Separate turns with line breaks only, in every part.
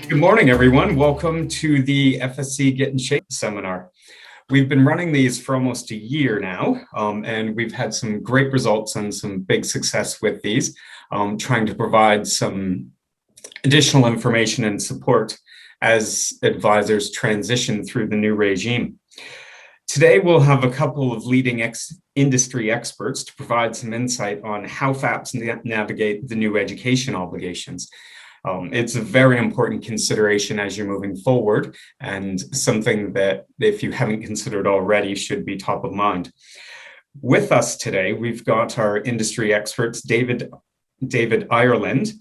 Good morning, everyone. Welcome to the FSC Get in Shape seminar. We've been running these for almost a year now, and we've had some great results and some big success with these, trying to provide some additional information and support as advisors transition through the new regime. Today, we'll have a couple of leading industry experts to provide some insight on how FAPs navigate the new education obligations. It's a very important consideration as you're moving forward, and something that, if you haven't considered already, should be top of mind. With us today, we've got our industry experts, David Ireland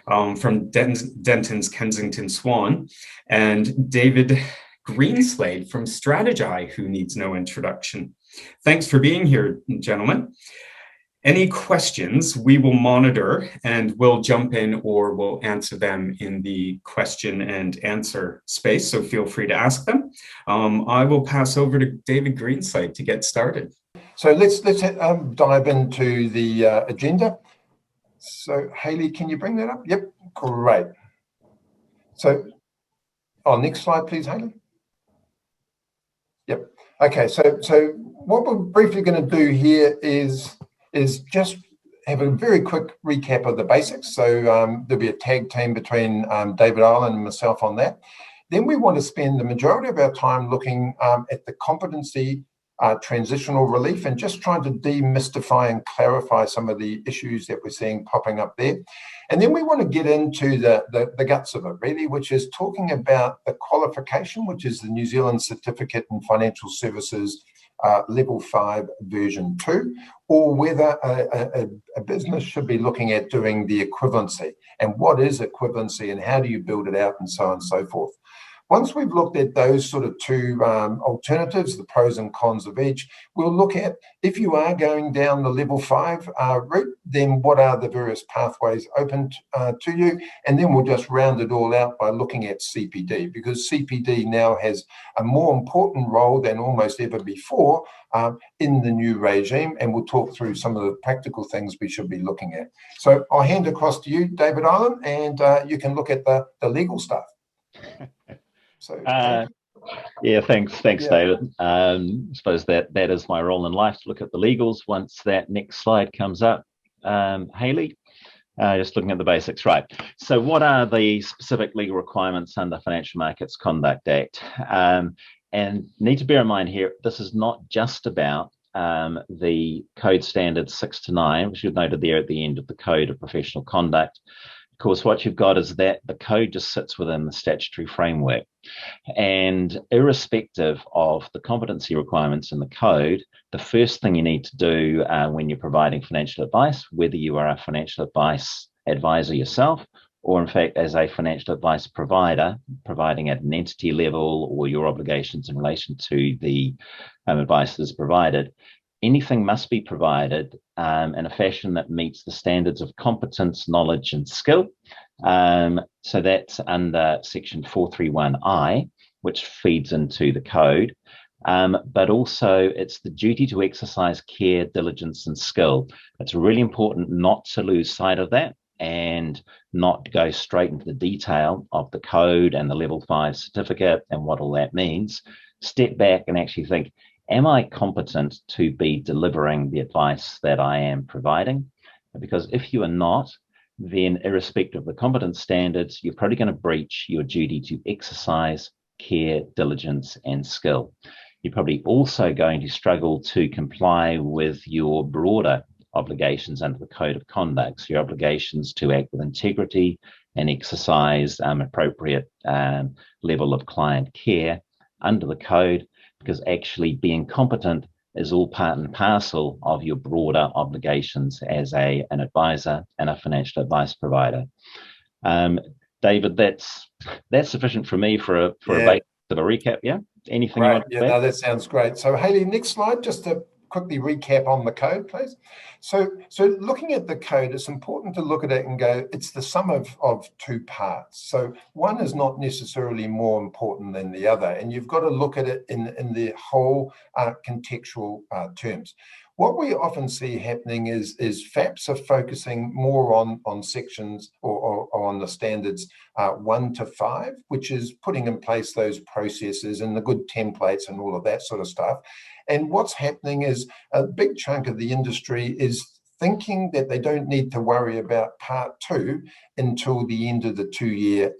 from Dentons Kensington Swan, and David Greenslade from Strategi, who needs no introduction. Thanks for being here, gentlemen. Any questions we will monitor, and we'll jump in or we'll answer them in the question and answer space, so feel free to ask them. I will pass over to David Greenslade to get started.
So let's dive into the agenda. So Hayley, can you bring that up? Yep, great. So, next slide, please, Hayley. Yep. Okay. So what we're briefly going to do here is just have a very quick recap of the basics. So there'll be a tag team between David Ireland and myself on that. Then we want to spend the majority of our time looking at the competency transitional relief and just trying to demystify and clarify some of the issues that we're seeing popping up there. And then we want to get into the guts of it, really, which is talking about the qualification, which is the New Zealand Certificate in Financial Services Level 5 version 2, or whether a business should be looking at doing the equivalency, and what is equivalency and how do you build it out, and so on and so forth. Once we've looked at those sort of two alternatives, the pros and cons of each, we'll look at, if you are going down the level 5 route, then what are the various pathways open to you? And then we'll just round it all out by looking at CPD, because CPD now has a more important role than almost ever before in the new regime, and we'll talk through some of the practical things we should be looking at. So I'll hand across to you, David Ireland, and you can look at the legal stuff. So,
yeah, thanks, David. I suppose that is my role in life, to look at the legals. Once that next slide comes up, Hayley, just looking at the basics, right? So what are the specific legal requirements under Financial Markets Conduct Act? And need to bear in mind here, this is not just about the code standards 6 to 9, which you've noted there at the end of the Code of Professional Conduct. Of course, what you've got is that the code just sits within the statutory framework, and irrespective of the competency requirements in the code, the first thing you need to do when you're providing financial advice, whether you are a financial advice advisor yourself, or in fact as a financial advice provider, providing at an entity level, or your obligations in relation to the advice that is provided, anything must be provided in a fashion that meets the standards of competence, knowledge, and skill. So that's under section 431I, which feeds into the code. But also it's the duty to exercise care, diligence, and skill. It's really important not to lose sight of that and not go straight into the detail of the code and the level 5 certificate and what all that means. Step back and actually think, am I competent to be delivering the advice that I am providing? Because if you are not, then irrespective of the competence standards, you're probably going to breach your duty to exercise care, diligence, and skill. You're probably also going to struggle to comply with your broader obligations under the Code of Conduct, so your obligations to act with integrity and exercise appropriate level of client care under the code, because actually being competent is all part and parcel of your broader obligations as an advisor and a financial advice provider. David, that's sufficient for me for a bit of a recap. Yeah. Anything?
Right. Yeah. No, that sounds great. So Hayley, next slide, just to quickly recap on the code, please. So looking at the code, it's important to look at it and go, it's the sum of two parts. So one is not necessarily more important than the other, and you've got to look at it in the whole contextual terms. what we often see happening is FAPs are focusing more on sections or on the standards 1 to 5, which is putting in place those processes and the good templates and all of that sort of stuff. And what's happening is a big chunk of the industry is thinking that they don't need to worry about part 2 until the end of the 2-year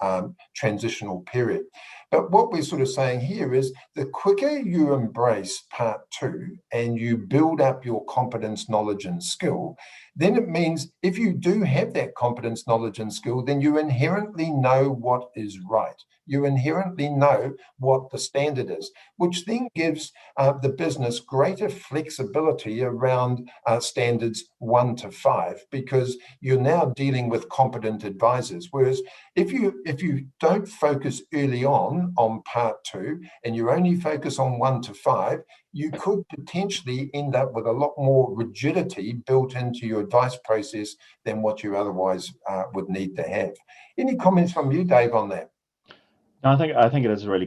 transitional period. But what we're sort of saying here is the quicker you embrace part 2 and you build up your competence, knowledge and skill, then it means if you do have that competence, knowledge and skill, then you inherently know what is right. You inherently know what the standard is, which then gives the business greater flexibility around standards 1 to 5, because you're now dealing with competent advisors. Whereas if you don't focus early on part 2 and you only focus on 1 to 5, you could potentially end up with a lot more rigidity built into your advice process than what you otherwise would need to have. Any comments from you, Dave, on that?
I think it is a really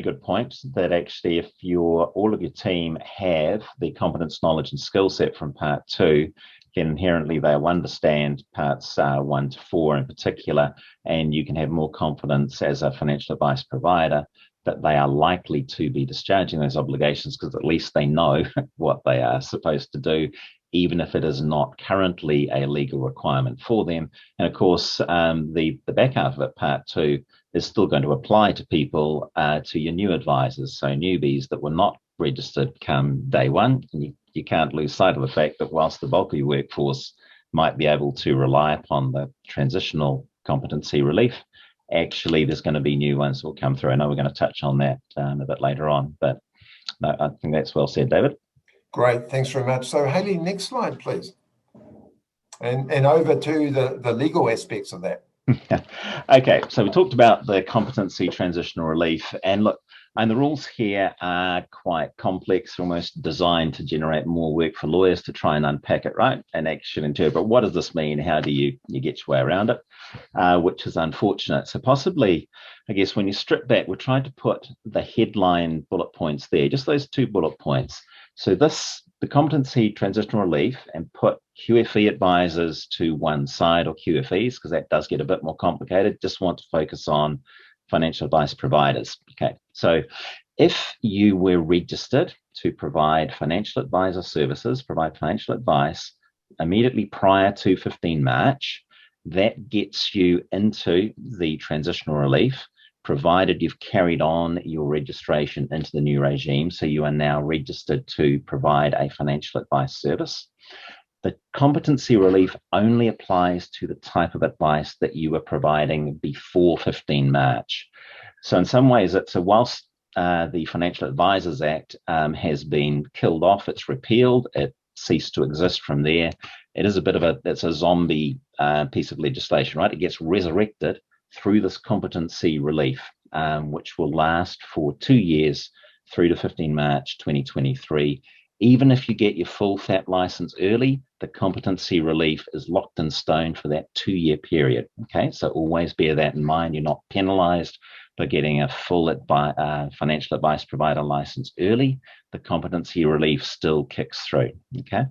good point that actually if all of your team have the competence, knowledge and skill set from part 2, then inherently they'll understand parts 1 to 4 in particular, and you can have more confidence as a financial advice provider that they are likely to be discharging those obligations, because at least they know what they are supposed to do, even if it is not currently a legal requirement for them. And of course, the back half of it, part 2, is still going to apply to people, to your new advisors, so newbies that were not registered come day one. And you can't lose sight of the fact that whilst the bulk of your workforce might be able to rely upon the transitional competency relief, actually there's going to be new ones that will come through. I know we're going to touch on that a bit later on, but no, I think that's well said, David.
Great, thanks very much. So Hayley, next slide, please. And over to the legal aspects of that.
Okay, so we talked about the competency transitional relief, and look, and the rules here are quite complex, almost designed to generate more work for lawyers to try and unpack it, right, and actually interpret what does this mean, how do you get your way around it, which is unfortunate. So possibly, I guess, when you strip back, we're trying to put the headline bullet points there, just those 2 bullet points. So the competency transitional relief, and put QFE advisors to one side, or QFEs, because that does get a bit more complicated. Just want to focus on financial advice providers. Okay, so if you were registered to provide financial advisor services, provide financial advice immediately prior to 15 March, that gets you into the transitional relief, provided you've carried on your registration into the new regime. So you are now registered to provide a financial advice service. The competency relief only applies to the type of advice that you were providing before 15 March. So in some ways, whilst the Financial Advisors Act has been killed off, it's repealed, it ceased to exist from there. It is it's a zombie piece of legislation, right? It gets resurrected through this competency relief, which will last for 2 years through to 15 March 2023. Even if you get your full FAP license early, the competency relief is locked in stone for that 2-year period. Okay, so always bear that in mind. You're not penalized for getting a full financial advice provider license early. The competency relief still kicks through. Okay,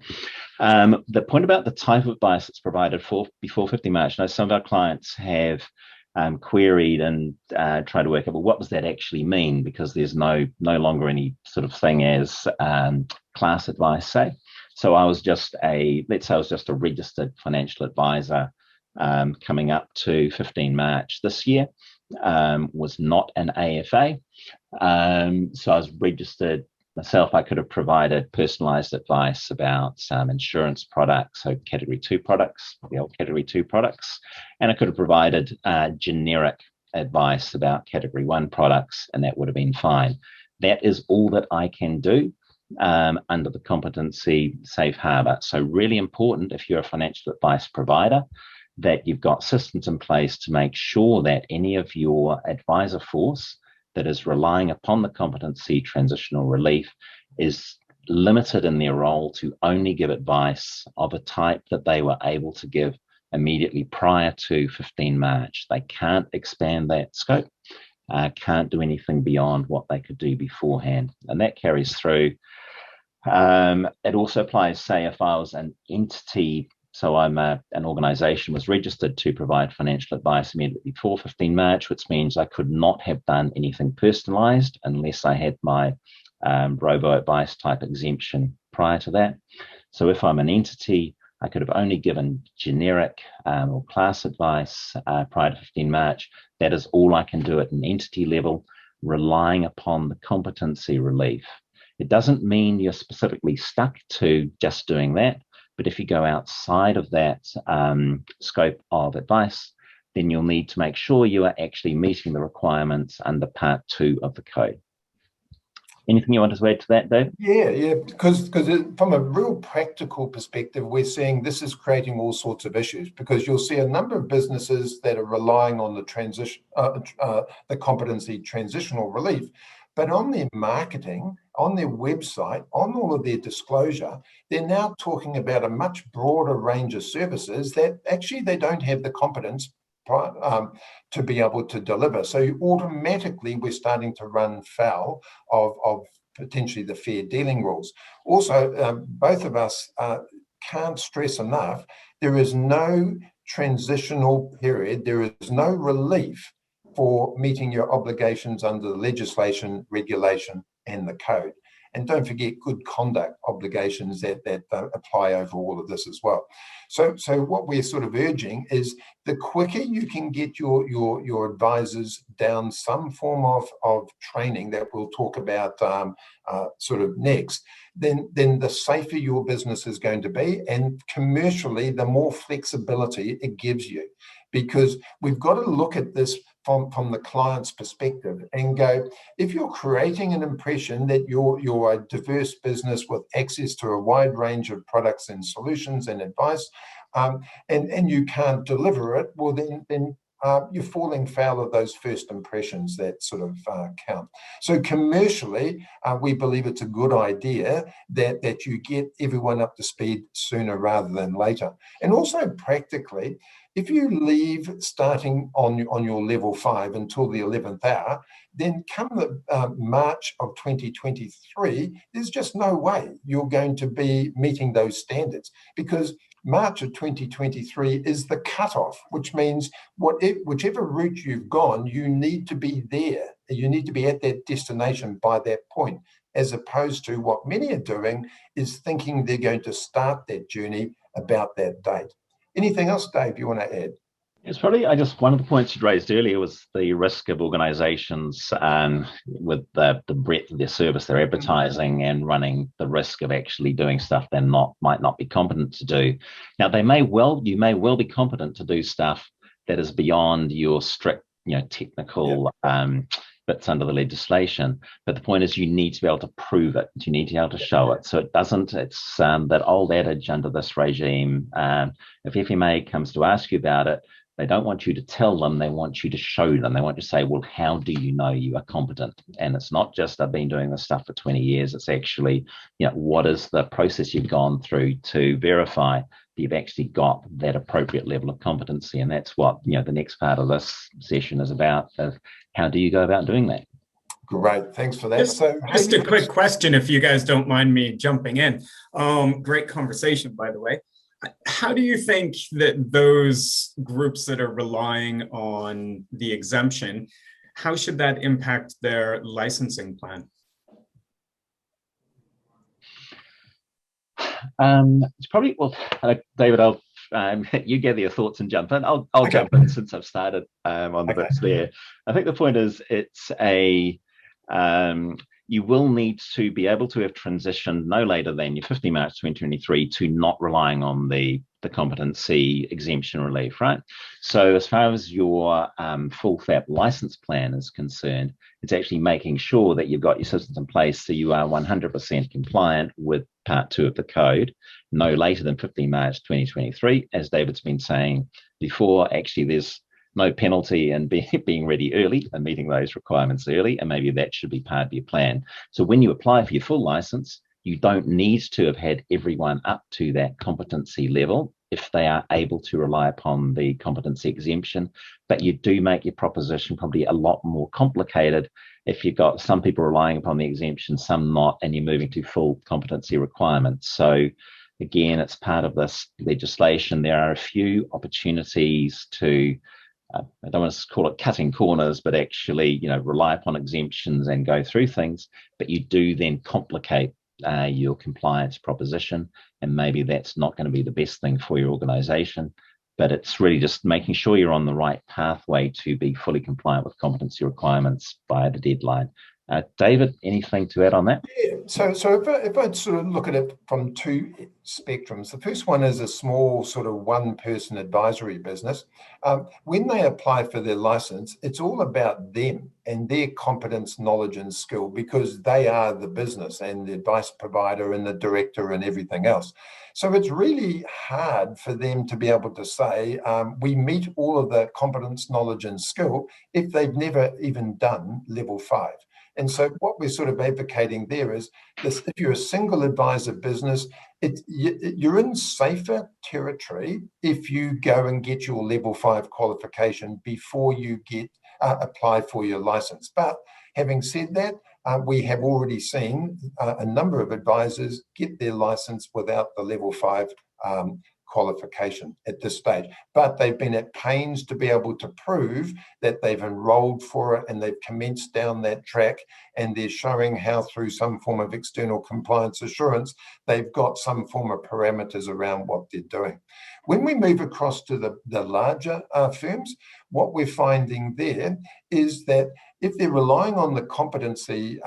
the point about the type of advice that's provided before 15 March, I know some of our clients have queried and tried to work out, well, what does that actually mean? Because there's no longer any sort of thing as class advice, say. So let's say I was just a registered financial advisor coming up to 15 March this year, was not an AFA. So I was registered myself. I could have provided personalized advice about some insurance products, so category 2 products, the old category 2 products, and I could have provided generic advice about category 1 products, and that would have been fine. That is all that I can do under the competency safe harbor. So really important, if you're a financial advice provider, that you've got systems in place to make sure that any of your advisor force that is relying upon the competency transitional relief is limited in their role to only give advice of a type that they were able to give immediately prior to 15 March. They can't expand that scope, can't do anything beyond what they could do beforehand. And that carries through It also applies, say, if I was an entity, so I'm an organization was registered to provide financial advice immediately before 15 March, which means I could not have done anything personalized unless I had my robo-advice type exemption prior to that. So if I'm an entity, I could have only given generic or class advice prior to 15 March. That is all I can do at an entity level, relying upon the competency relief. It doesn't mean you're specifically stuck to just doing that, but if you go outside of that scope of advice, then you'll need to make sure you are actually meeting the requirements under Part 2 of the code. Anything you want to add to that, Dave?
Yeah, because from a real practical perspective, we're seeing this is creating all sorts of issues, because you'll see a number of businesses that are relying on the the competency transitional relief, but on their marketing, on their website, on all of their disclosure, they're now talking about a much broader range of services that actually they don't have the competence to be able to deliver. So automatically we're starting to run foul of potentially the fair dealing rules. Also, both of us can't stress enough, there is no transitional period, there is no relief for meeting your obligations under the legislation, regulation, and the code. And don't forget good conduct obligations that apply over all of this as well. So what we're sort of urging is the quicker you can get your advisors down some form of training that we'll talk about sort of next, then the safer your business is going to be, and commercially the more flexibility it gives you. Because we've got to look at this from the client's perspective and go, if you're creating an impression that you're a diverse business with access to a wide range of products and solutions and advice, and you can't deliver it, well then you're falling foul of those first impressions that sort of count. So commercially, we believe it's a good idea that you get everyone up to speed sooner rather than later. And also practically, if you leave starting on your level 5 until the 11th hour, then come the March of 2023, there's just no way you're going to be meeting those standards, because March of 2023 is the cutoff, which means whichever route you've gone, you need to be there. You need to be at that destination by that point, as opposed to what many are doing is thinking they're going to start that journey about that date. Anything else, Dave, you want to add?
It's probably, one of the points you raised earlier was the risk of organizations with the breadth of their service, their advertising, and running the risk of actually doing stuff they might not be competent to do. Now, you may well be competent to do stuff that is beyond your strict, technical bits under the legislation. But the point is, you need to be able to prove it. You need to be able to show it. So it's that old adage under this regime, if FMA comes to ask you about it, they don't want you to tell them, they want you to show them. They want you to say, well, how do you know you are competent? And it's not just, I've been doing this stuff for 20 years. It's actually, what is the process you've gone through to verify that you've actually got that appropriate level of competency? And that's what, the next part of this session is about, of how do you go about doing that?
Great, thanks for that.
Just a quick question, if you guys don't mind me jumping in. Great conversation, by the way. How do you think that those groups that are relying on the exemption, how should that impact their licensing plan?
It's probably, David, I'll you gather your thoughts and jump in. I'll jump in since I've started on the bits there. I think the point is, it's you will need to be able to have transitioned no later than your 15 March 2023 to not relying on the competency exemption relief, right? So as far as your full FAP license plan is concerned, it's actually making sure that you've got your systems in place so you are 100% compliant with Part 2 of the code, no later than 15 March 2023. As David's been saying before, actually there's no penalty in being ready early and meeting those requirements early, and maybe that should be part of your plan. So when you apply for your full license, you don't need to have had everyone up to that competency level. if they are able to rely upon the competency exemption, but you do make your proposition probably a lot more complicated if you've got some people relying upon the exemption, some not, and you're moving to full competency requirements. So again, it's part of this legislation. There are a few opportunities to, I don't want to call it cutting corners, but actually, rely upon exemptions and go through things, but you do then complicate your compliance proposition, and maybe that's not going to be the best thing for your organization. But it's really just making sure you're on the right pathway to be fully compliant with competency requirements by the deadline. David, anything to add on that?
Yeah, so if I sort of look at it from two spectrums, the first one is a small sort of one-person advisory business. When they apply for their license, it's all about them and their competence, knowledge, and skill, because they are the business and the advice provider and the director and everything else. So it's really hard for them to be able to say, we meet all of the competence, knowledge, and skill if they've never even done level 5. And so what we're sort of advocating there is this: if you're a single advisor business, you're in safer territory if you go and get your level 5 qualification before you apply for your license. But having said that, we have already seen a number of advisors get their license without the level 5 qualification at this stage, but they've been at pains to be able to prove that they've enrolled for it and they've commenced down that track, and they're showing how through some form of external compliance assurance they've got some form of parameters around what they're doing. When we move across to the larger firms, what we're finding there is that if they're relying on the competency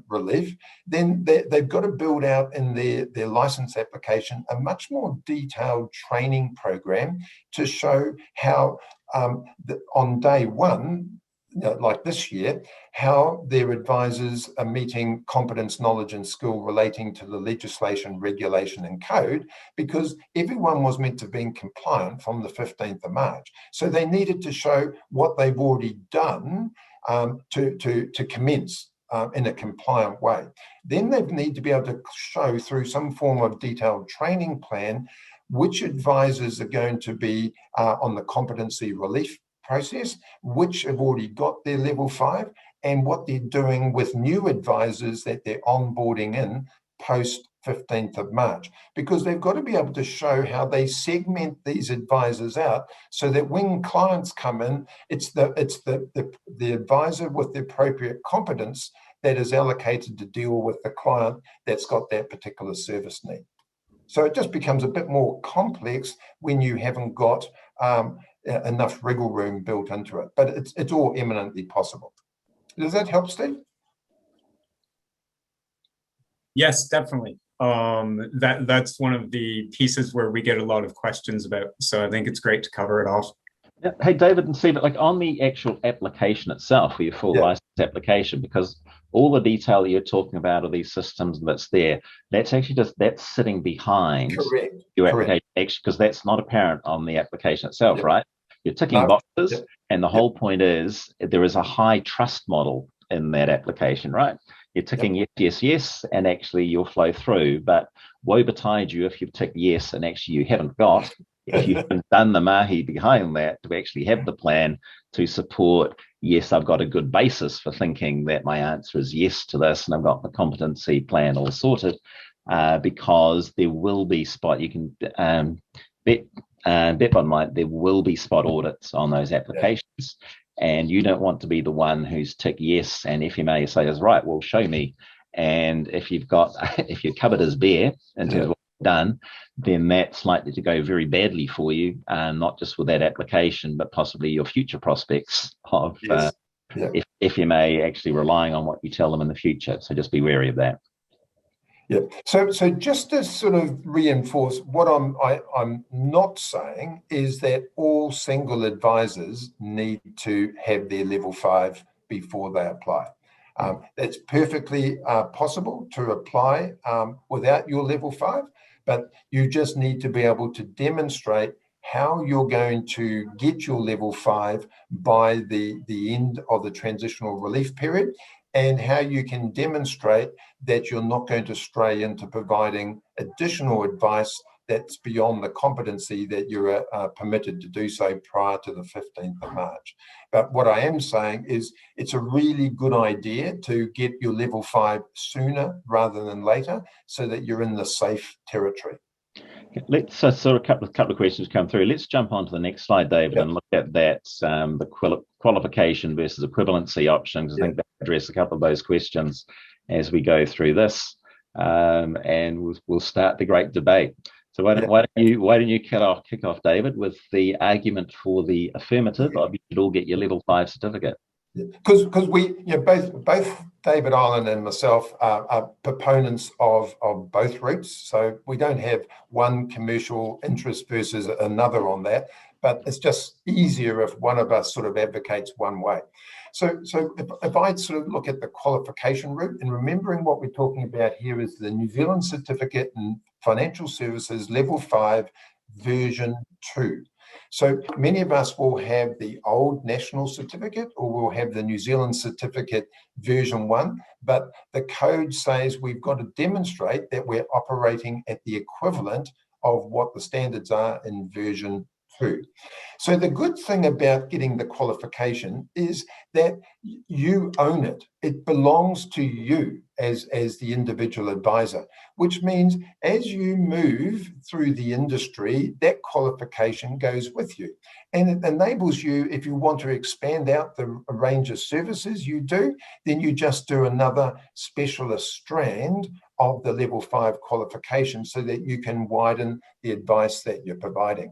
relief, then they've got to build out in their license application a much more detailed training program to show how on day one, like this year, how their advisors are meeting competence, knowledge, and skill relating to the legislation, regulation, and code, because everyone was meant to be compliant from the 15th of March. So they needed to show what they've already done to commence in a compliant way. Then they need to be able to show through some form of detailed training plan which advisors are going to be on the competency relief process, which have already got their level 5, and what they're doing with new advisors that they're onboarding in post 15th of March, because they've got to be able to show how they segment these advisors out so that when clients come in, it's the advisor with the appropriate competence that is allocated to deal with the client that's got that particular service need. So it just becomes a bit more complex when you haven't got enough wriggle room built into it, but it's all eminently possible. Does that help, Steve?
Yes, definitely. That's one of the pieces where we get a lot of questions about. So I think it's great to cover it off.
Hey, David and Steve, like on the actual application itself, for your full license application, because all the detail that you're talking about of these systems that's there, that's actually that's sitting behind your application, actually, because that's not apparent on the application itself, right? You're ticking boxes, and the whole point is there is a high trust model in that application, right? You're ticking yes, yes, yes, and actually you'll flow through. But woe betide you if you've ticked yes and actually you haven't got, if you haven't done the mahi behind that to actually have the plan to support, yes, I've got a good basis for thinking that my answer is yes to this, and I've got the competency plan all sorted, because there will be spot, you can bet on mine, there will be spot audits on those applications. And you don't want to be the one who's ticked yes, and FMA says, right, well, show me. And if you've got, if your cupboard is bare in terms of what you've done, then that's likely to go very badly for you, not just with that application, but possibly your future prospects of FMA actually relying on what you tell them in the future. So just be wary of that.
Yeah. So just to sort of reinforce what I'm not saying is that all single advisors need to have their level 5 before they apply. It's perfectly possible to apply without your level 5, but you just need to be able to demonstrate how you're going to get your level 5 by the end of the transitional relief period, and how you can demonstrate that you're not going to stray into providing additional advice that's beyond the competency that you're permitted to do so prior to the 15th of March. But what I am saying is it's a really good idea to get your level 5 sooner rather than later so that you're in the safe territory.
Let's sort of couple of questions come through. Let's jump on to the next slide, David, and look at that, the qualification versus equivalency option, because I think that address a couple of those questions as we go through this, and we'll start the great debate. So why don't you kick off, David, with the argument for the affirmative of you should all get your level 5 certificate?
Because we, both David Ireland and myself are proponents of both routes. So we don't have one commercial interest versus another on that, but it's just easier if one of us sort of advocates one way. So if I sort of look at the qualification route, and remembering what we're talking about here is the New Zealand Certificate in Financial Services Level 5 version 2. So many of us will have the old national certificate, or we'll have the New Zealand certificate version 1, but the code says we've got to demonstrate that we're operating at the equivalent of what the standards are in version 2. So the good thing about getting the qualification is that you own it. It belongs to you as the individual advisor, which means as you move through the industry, that qualification goes with you. And it enables you, if you want to expand out the range of services you do, then you just do another specialist strand of the level 5 qualification so that you can widen the advice that you're providing.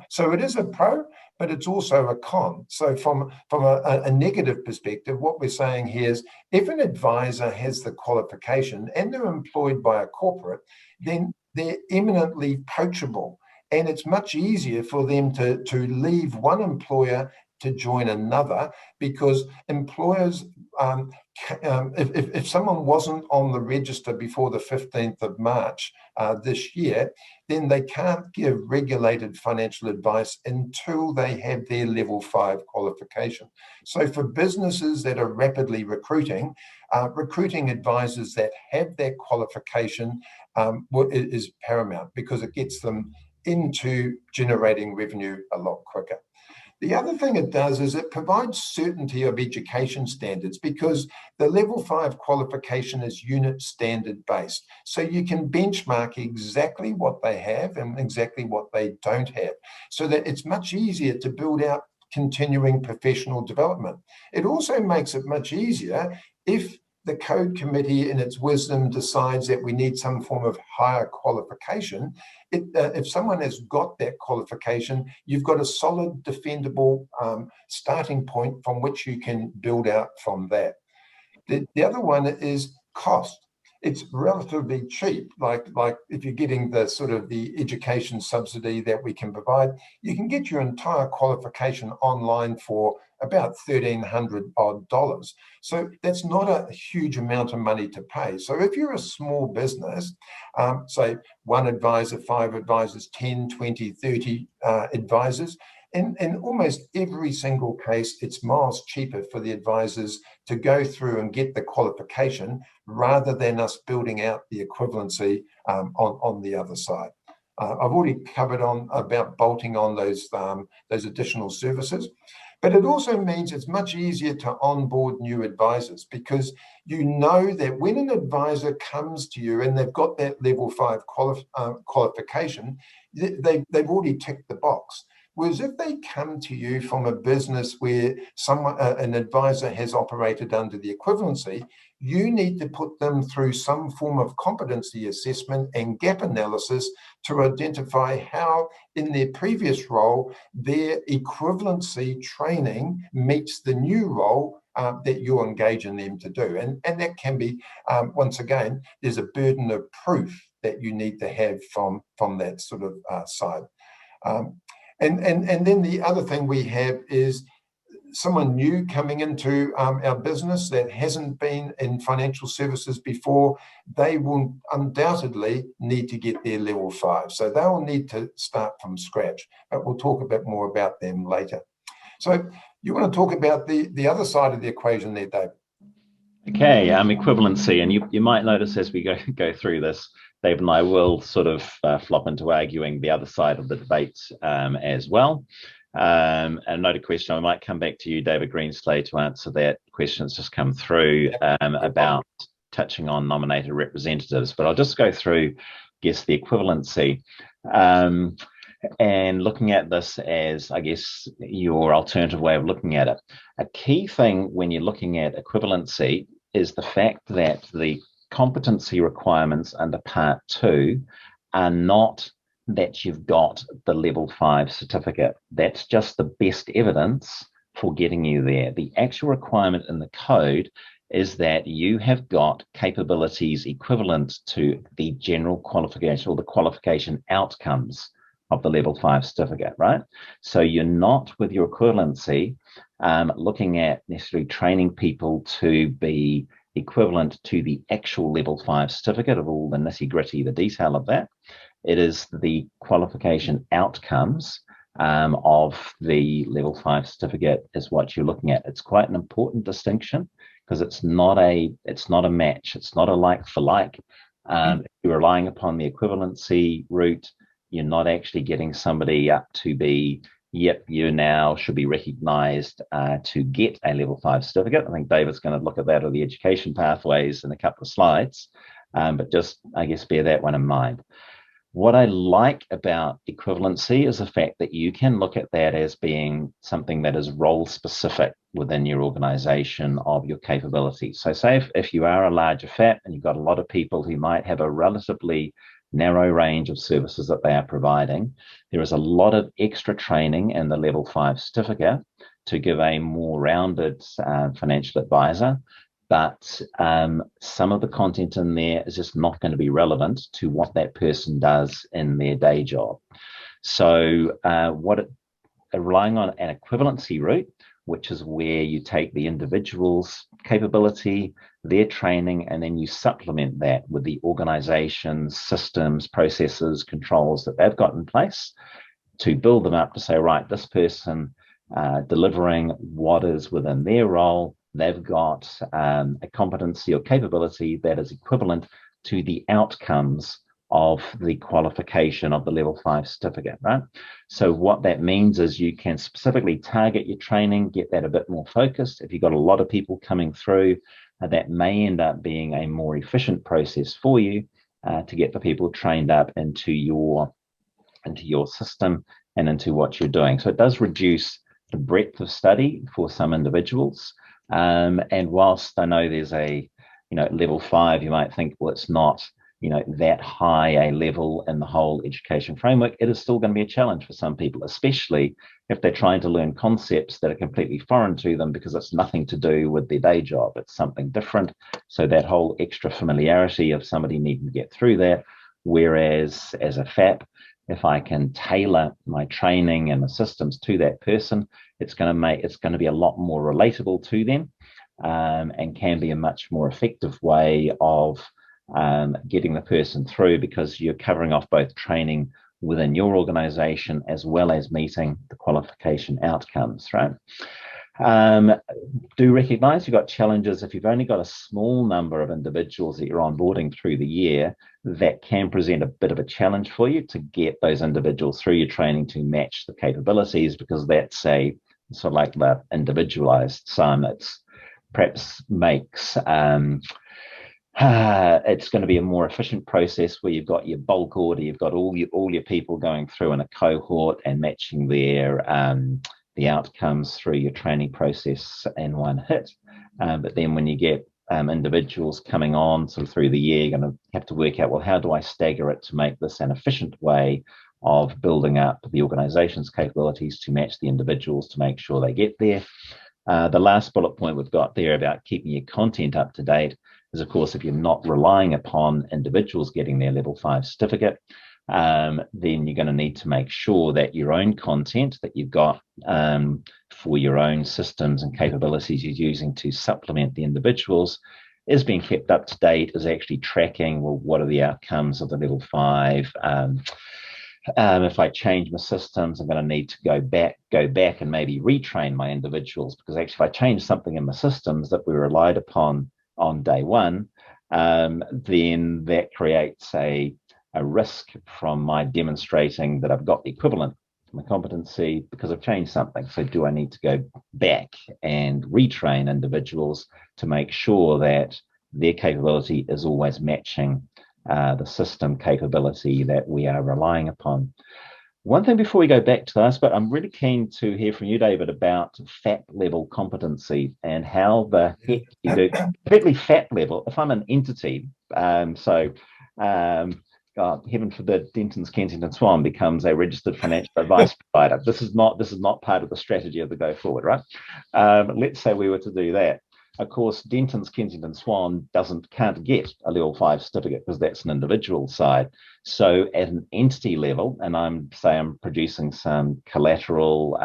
So it is a pro, but it's also a con. So from a negative perspective, what we're saying here is if an advisor has the qualification and they're employed by a corporate, then they're eminently poachable. And it's much easier for them to leave one employer to join another, because employers, if someone wasn't on the register before the 15th of March this year, then they can't give regulated financial advice until they have their level 5 qualification. So for businesses that are rapidly recruiting advisors that have that qualification is paramount, because it gets them into generating revenue a lot quicker. The other thing it does is it provides certainty of education standards, because the level 5 qualification is unit standard based. So you can benchmark exactly what they have and exactly what they don't have, so that it's much easier to build out continuing professional development. It also makes it much easier if the code committee in its wisdom decides that we need some form of higher qualification. If someone has got that qualification, you've got a solid, defendable starting point from which you can build out from that. The other one is cost. It's relatively cheap. Like if you're getting the sort of the education subsidy that we can provide, you can get your entire qualification online for about $1,300 odd. So that's not a huge amount of money to pay. So if you're a small business, say 1 advisor, 5 advisors, 10, 20, 30 advisors, in almost every single case, it's miles cheaper for the advisors to go through and get the qualification rather than us building out the equivalency on the other side. I've already covered on about bolting on those additional services, but it also means it's much easier to onboard new advisors, because you know that when an advisor comes to you and they've got that level 5 qualification, they've already ticked the box. Whereas if they come to you from a business where an advisor has operated under the equivalency, you need to put them through some form of competency assessment and gap analysis to identify how, in their previous role, their equivalency training meets the new role that you engage in them to do. And that can be, once again, there's a burden of proof that you need to have from that sort of side. And then the other thing we have is someone new coming into our business that hasn't been in financial services before. They will undoubtedly need to get their level 5. So they'll need to start from scratch, but we'll talk a bit more about them later. So you want to talk about the other side of the equation there, Dave?
Okay, equivalency, and you might notice as we go through this David and I will sort of flop into arguing the other side of the debate as well. And another question, I might come back to you, David Greenslade, to answer that question that's just come through about touching on nominated representatives. But I'll just go through, I guess, the equivalency. And looking at this as, I guess, your alternative way of looking at it. A key thing when you're looking at equivalency is the fact that the competency requirements under Part 2 are not that you've got the Level 5 certificate. That's just the best evidence for getting you there. The actual requirement in the code is that you have got capabilities equivalent to the general qualification or the qualification outcomes of the Level 5 certificate, right? So you're not, with your equivalency, looking at necessarily training people to be equivalent to the actual Level 5 certificate of all the nitty-gritty, the detail of that. It is the qualification outcomes of the Level 5 certificate is what you're looking at. It's quite an important distinction because it's not a match. It's not a like for like. If you're relying upon the equivalency route, you're not actually getting somebody up to be, yep, you now should be recognized to get a Level 5 certificate. I think David's going to look at that or the education pathways in a couple of slides, but just, I guess, bear that one in mind. What I like about equivalency is the fact that you can look at that as being something that is role specific within your organization of your capabilities. So say if you are a larger FAP and you've got a lot of people who might have a relatively narrow range of services that they are providing, there is a lot of extra training in the Level 5 certificate to give a more rounded financial advisor, but some of the content in there is just not going to be relevant to what that person does in their day job. So relying on an equivalency route, which is where you take the individual's capability, their training, and then you supplement that with the organization's systems, processes, controls that they've got in place to build them up to say, right, this person delivering what is within their role, they've got a competency or capability that is equivalent to the outcomes of the qualification of the Level 5 certificate, right? So what that means is you can specifically target your training, get that a bit more focused. If you've got a lot of people coming through, that may end up being a more efficient process for you to get the people trained up into your system and into what you're doing. So it does reduce the breadth of study for some individuals. And whilst I know there's a, Level 5, you might think, well, it's not, that high a level in the whole education framework, it is still going to be a challenge for some people, especially if they're trying to learn concepts that are completely foreign to them because it's nothing to do with their day job. It's something different. So that whole extra familiarity of somebody needing to get through that. Whereas as a FAP, if I can tailor my training and the systems to that person, it's going to be a lot more relatable to them and can be a much more effective way of getting the person through because you're covering off both training within your organization as well as meeting the qualification outcomes, right? Do recognize you've got challenges. If you've only got a small number of individuals that you're onboarding through the year, that can present a bit of a challenge for you to get those individuals through your training to match the capabilities, because that's a sort of like the individualized sum. It's perhaps makes it's going to be a more efficient process where you've got your bulk order, you've got all your people going through in a cohort and matching their the outcomes through your training process in one hit. But then when you get individuals coming on sort of through the year, you're going to have to work out, well, how do I stagger it to make this an efficient way of building up the organization's capabilities to match the individuals to make sure they get there. The last bullet point we've got there about keeping your content up to date is, of course, if you're not relying upon individuals getting their Level 5 certificate, then you're going to need to make sure that your own content that you've got for your own systems and capabilities you're using to supplement the individuals is being kept up to date, is actually tracking, well, what are the outcomes of the Level 5? If I change my systems, I'm going to need to go back and maybe retrain my individuals, because actually if I change something in my systems that we relied upon on day one, then that creates a risk from my demonstrating that I've got the equivalent from a competency because I've changed something. So do I need to go back and retrain individuals to make sure that their capability is always matching the system capability that we are relying upon? One thing before we go back to us, but I'm really keen to hear from you, David, about FAP level competency and how the heck you do, particularly FAP level. If I'm an entity, God, heaven forbid, Dentons Kensington Swan becomes a registered financial advice provider. This is not part of the strategy of the go forward, right? Let's say we were to do that. Of course, Dentons Kensington Swan can't get a level 5 certificate because that's an individual side. So at an entity level, and I'm producing some collateral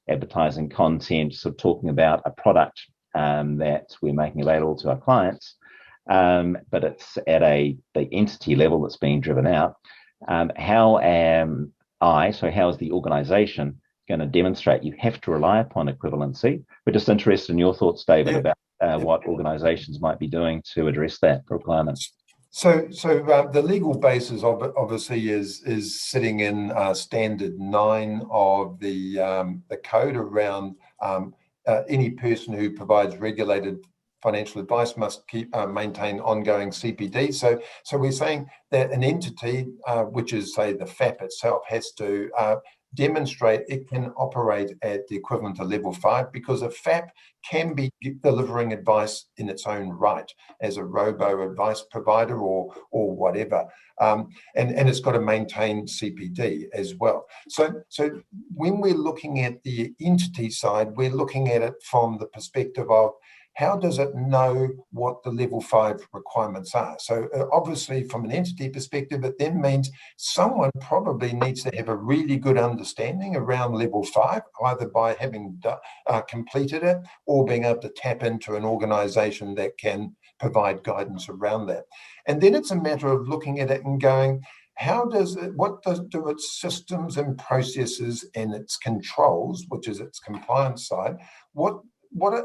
advertising content, sort of talking about a product that we're making available to our clients, but it's at the entity level that's being driven out. How is the organization going to demonstrate? You have to rely upon equivalency. We're just interested in your thoughts, David, about what organizations might be doing to address that requirement.
So the legal basis of it obviously is sitting in standard 9 of the code around any person who provides regulated financial advice must maintain ongoing CPD. So we're saying that an entity, which is say the FAP itself, has to demonstrate it can operate at the equivalent to level 5, because a FAP can be delivering advice in its own right as a robo advice provider or whatever, and it's got to maintain CPD as well. So when we're looking at the entity side, we're looking at it from the perspective of how does it know what the level 5 requirements are? So obviously from an entity perspective, it then means someone probably needs to have a really good understanding around level 5, either by having completed it or being able to tap into an organization that can provide guidance around that. And then it's a matter of looking at it and going, what do its systems and processes and its controls, which is its compliance side,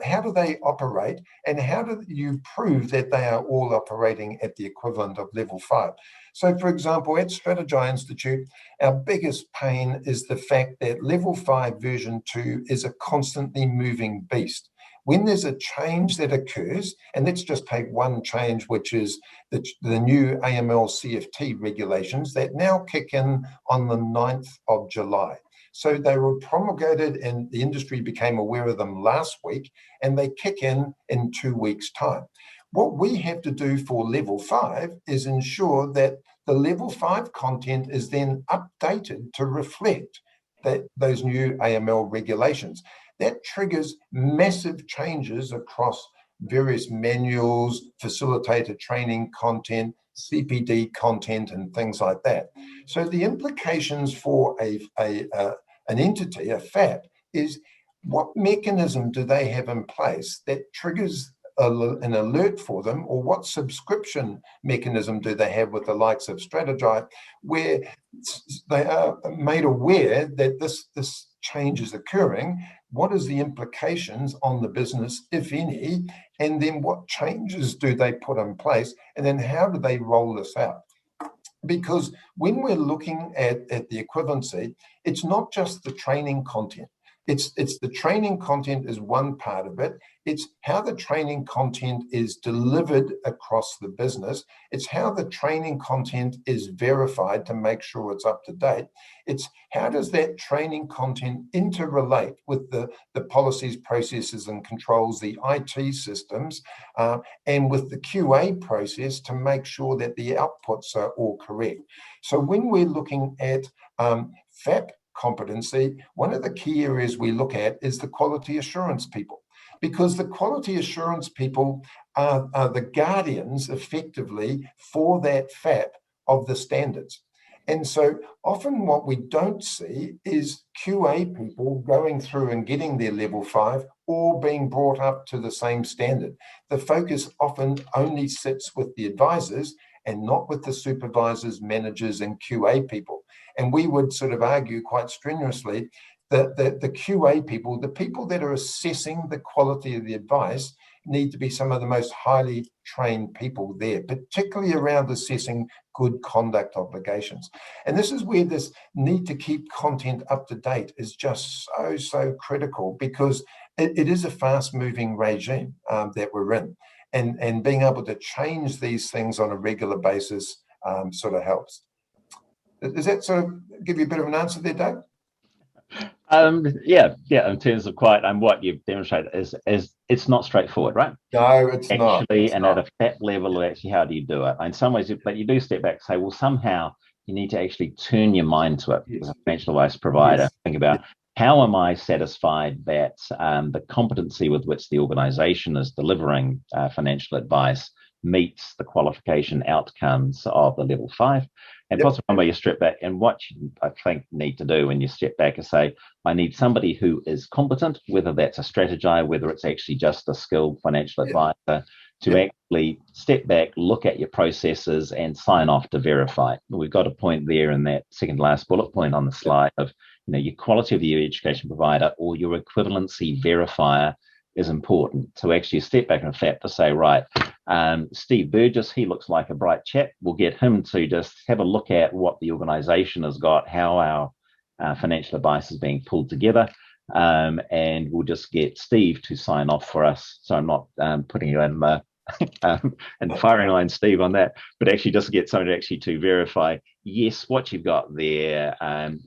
how do they operate, and how do you prove that they are all operating at the equivalent of level 5? So, for example, at Strategi Institute, our biggest pain is the fact that level 5 version 2 is a constantly moving beast. When there's a change that occurs, and let's just take one change, which is the new AML CFT regulations that now kick in on the 9th of July. So they were promulgated and the industry became aware of them last week, and they kick in 2 weeks' time. What we have to do for level 5 is ensure that the level 5 content is then updated to reflect those new AML regulations. That triggers massive changes across various manuals, facilitated training content, CPD content, and things like that. So the implications for an entity, a FAP, is what mechanism do they have in place that triggers an alert for them, or what subscription mechanism do they have with the likes of Strategi, where they are made aware that this change is occurring. What is the implications on the business, if any, and then what changes do they put in place, and then how do they roll this out? Because when we're looking at the equivalency, it's not just the training content. It's the training content is one part of it. It's how the training content is delivered across the business. It's how the training content is verified to make sure it's up to date. It's how does that training content interrelate with the policies, processes, and controls, the IT systems, and with the QA process to make sure that the outputs are all correct. So when we're looking at FAP competency, one of the key areas we look at is the quality assurance people, because the quality assurance people are the guardians effectively for that FAP of the standards. And so often what we don't see is QA people going through and getting their level 5 or being brought up to the same standard. The focus often only sits with the advisors and not with the supervisors, managers, and QA people. And we would sort of argue quite strenuously the QA people, the people that are assessing the quality of the advice, need to be some of the most highly trained people there, particularly around assessing good conduct obligations. And this is where this need to keep content up to date is just so critical, because it is a fast-moving regime that we're in. And being able to change these things on a regular basis sort of helps. Does that sort of give you a bit of an answer there, Dave?
Yeah. In terms of quite what you've demonstrated is it's not straightforward, right?
No, it's not.
Actually, and at a fat level, actually, how do you do it? In some ways, but you do step back and say, well, somehow you need to actually turn your mind to it as a financial advice provider. Think about how am I satisfied that the competency with which the organization is delivering financial advice meets the qualification outcomes of the level 5. And possibly one way you step back, and what you, I think, need to do when you step back and say, I need somebody who is competent, whether that's a Strategi, whether it's actually just a skilled financial advisor, to actually step back, look at your processes and sign off to verify. We've got a point there in that second last bullet point on the slide of, your quality of your education provider or your equivalency verifier is important. To actually step back and fact to say, right, Steve Burgess, he looks like a bright chap. We'll get him to just have a look at what the organization has got, how our financial advice is being pulled together. And we'll just get Steve to sign off for us. So I'm not putting you in and firing line Steve on that, but actually just get someone to verify, yes, what you've got there,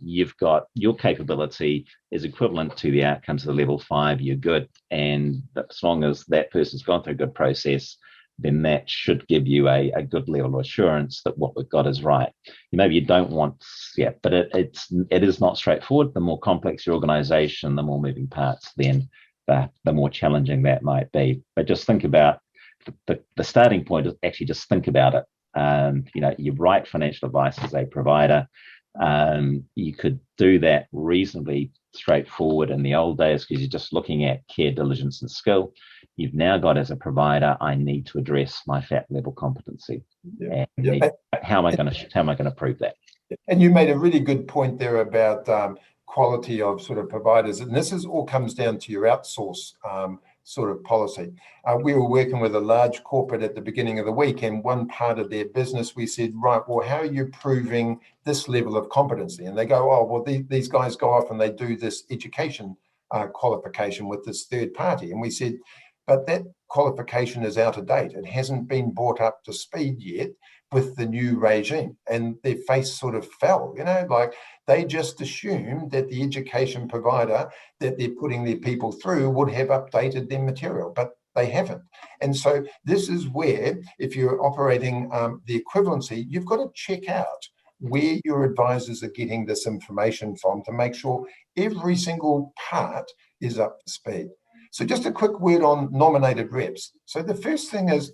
you've got your capability is equivalent to the outcomes of the level 5, you're good. And as long as that person's gone through a good process, then that should give you a good level of assurance that what we've got is right. Maybe you don't want, but it is not straightforward. The more complex your organization, the more moving parts, then the more challenging that might be. But just think about the starting point is actually just think about it. You write financial advice as a provider. You could do that reasonably straightforward in the old days because you're just looking at care, diligence, and skill. You've now got, as a provider, I need to address my fat level competency. How am I going to prove that?
And you made a really good point there about quality of sort of providers, and this all comes down to your outsource sort of policy. We were working with a large corporate at the beginning of the week, and one part of their business, we said, right, well, how are you proving this level of competency? And they go, oh, well, these guys go off and they do this education qualification with this third party. And we said, but that qualification is out of date. It hasn't been brought up to speed yet with the new regime. And their face sort of fell, like they just assumed that the education provider that they're putting their people through would have updated their material, but they haven't. And so this is where, if you're operating the equivalency, you've got to check out where your advisors are getting this information from to make sure every single part is up to speed. So just a quick word on nominated reps. So the first thing is,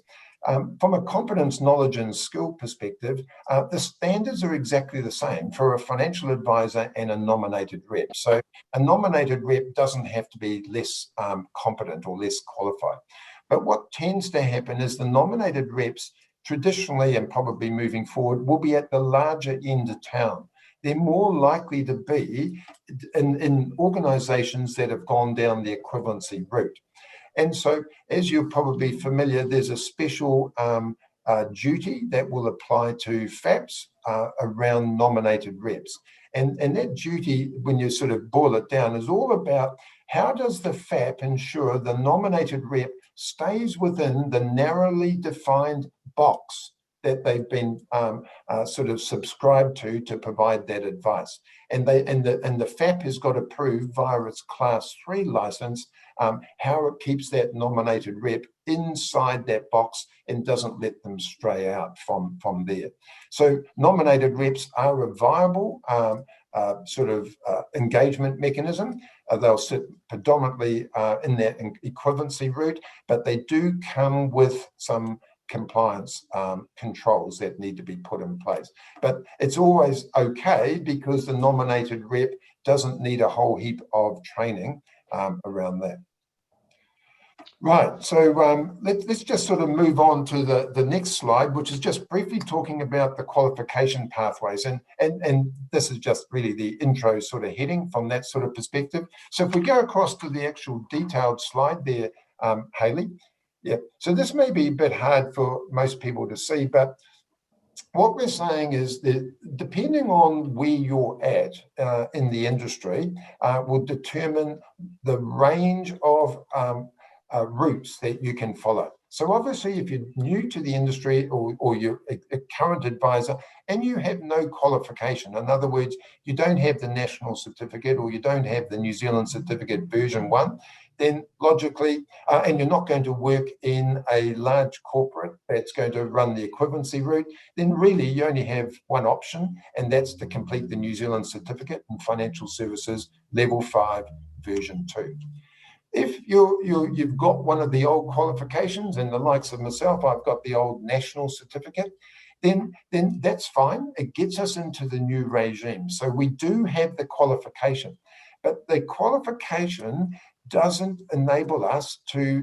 from a competence, knowledge, and skill perspective, the standards are exactly the same for a financial advisor and a nominated rep. So a nominated rep doesn't have to be less competent or less qualified. But what tends to happen is the nominated reps traditionally, and probably moving forward, will be at the larger end of town. They're more likely to be in organizations that have gone down the equivalency route. And so, as you're probably familiar, there's a special duty that will apply to FAPs around nominated reps. And that duty, when you sort of boil it down, is all about how does the FAP ensure the nominated rep stays within the narrowly defined box that they've been sort of subscribed to provide that advice. And the FAP has got to prove via its Class 3 license how it keeps that nominated rep inside that box and doesn't let them stray out from there. So nominated reps are a viable sort of engagement mechanism. They'll sit predominantly in that equivalency route, but they do come with some compliance controls that need to be put in place. But it's always okay because the nominated rep doesn't need a whole heap of training around that. Right, so let's just sort of move on to the next slide, which is just briefly talking about the qualification pathways. And this is just really the intro sort of heading from that sort of perspective. So if we go across to the actual detailed slide there, Hayley. Yeah, so this may be a bit hard for most people to see, but what we're saying is that depending on where you're at in the industry will determine the range of routes that you can follow. So obviously, if you're new to the industry or you're a current advisor and you have no qualification, in other words, you don't have the national certificate or you don't have the New Zealand certificate version 1, then logically, and you're not going to work in a large corporate that's going to run the equivalency route, then really you only have one option, and that's to complete the New Zealand certificate in financial services level 5 version 2. If you've got one of the old qualifications, and the likes of myself, I've got the old national certificate, then that's fine. It gets us into the new regime. So we do have the qualification, but the qualification doesn't enable us to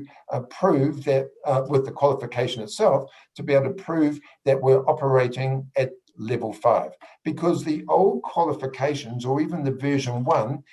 prove that with the qualification itself, to be able to prove that we're operating at level 5, because the old qualifications or even the version 1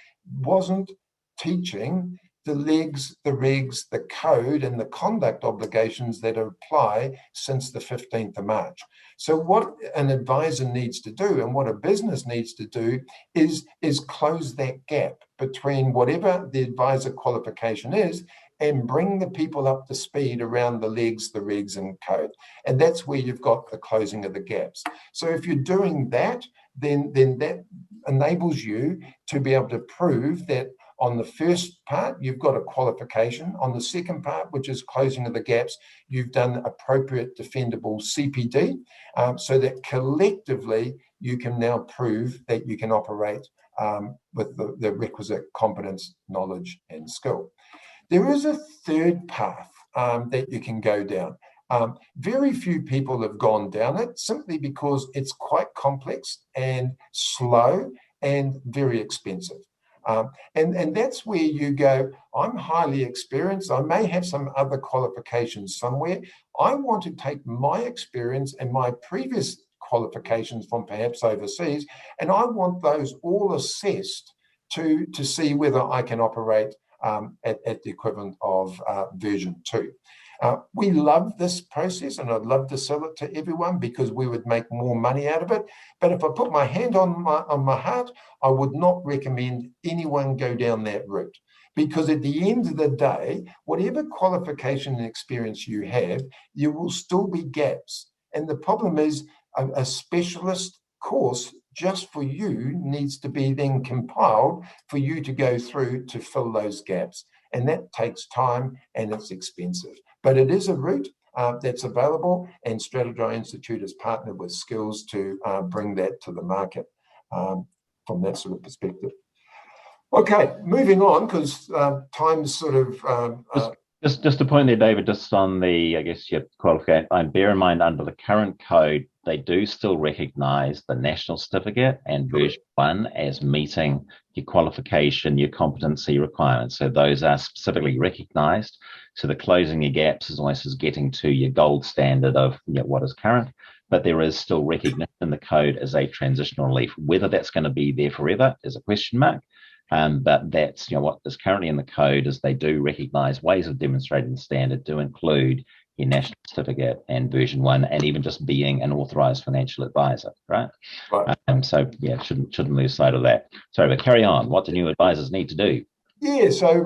wasn't teaching the legs, the regs, the code, and the conduct obligations that apply since the 15th of March. So what an advisor needs to do and what a business needs to do is close that gap between whatever the advisor qualification is and bring the people up to speed around the legs, the regs, and code. And that's where you've got the closing of the gaps. So if you're doing that, then that enables you to be able to prove that on the first part, you've got a qualification. On the second part, which is closing of the gaps, you've done appropriate defendable CPD, so that collectively you can now prove that you can operate with the requisite competence, knowledge, and skill. There is a third path that you can go down. Very few people have gone down it simply because it's quite complex and slow and very expensive. And that's where you go, I'm highly experienced, I may have some other qualifications somewhere. I want to take my experience and my previous qualifications from perhaps overseas, and I want those all assessed to see whether I can operate at the equivalent of version 2. We love this process, and I'd love to sell it to everyone because we would make more money out of it. But if I put my hand on my heart, I would not recommend anyone go down that route, because at the end of the day, whatever qualification and experience you have, you will still be gaps. And the problem is a specialist course just for you needs to be then compiled for you to go through to fill those gaps. And that takes time and it's expensive. But it is a route that's available, and Strategi Institute has partnered with Skills to bring that to the market from that sort of perspective. Okay, moving on, because time's sort of...
Just a point there, David, just on the, I guess, your qualification, and bear in mind under the current code, they do still recognise the national certificate and version 1 as meeting your qualification, your competency requirements. So those are specifically recognised. So the closing your gaps is almost as getting to your gold standard of what is current, but there is still recognition in the code as a transitional relief. Whether that's going to be there forever is a question mark. But that's what is currently in the code is they do recognise ways of demonstrating the standard do include your national certificate and version 1, and even just being an authorised financial advisor, right? So yeah, shouldn't lose sight of that. Sorry, but carry on. What do new advisors need to do?
Yeah, so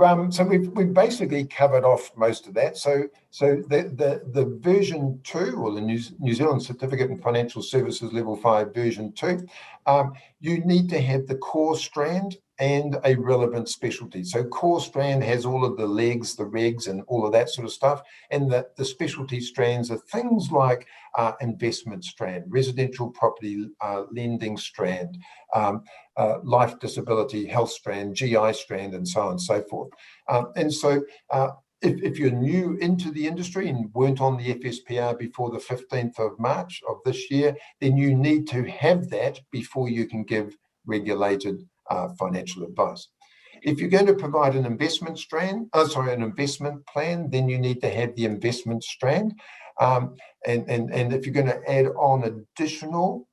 we've basically covered off most of that. So the version 2, or the New Zealand Certificate in Financial Services Level 5 version 2, you need to have the core strand and a relevant specialty. So core strand has all of the legs, the regs, and all of that sort of stuff. And the specialty strands are things like investment strand, residential property lending strand, life, disability, health strand, GI strand, and so on and so forth. And so if you're new into the industry and weren't on the FSPR before the 15th of March of this year, then you need to have that before you can give regulated financial advice. If you're going to provide an investment an investment plan, then you need to have the investment strand. And if you're going to add on additional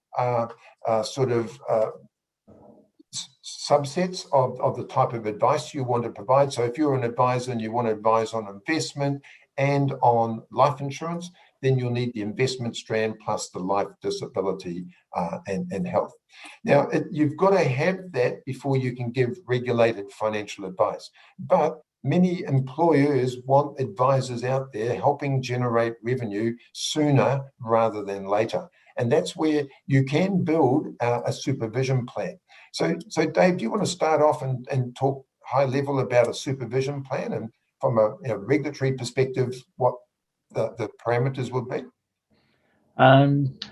subsets of the type of advice you want to provide. So if you're an advisor and you want to advise on investment and on life insurance, then you'll need the investment strand plus the life, disability, and health. Now, you've got to have that before you can give regulated financial advice. But many employers want advisors out there helping generate revenue sooner rather than later. And that's where you can build a supervision plan. So Dave, do you want to start off and talk high level about a supervision plan, and from a regulatory perspective, what the parameters would be?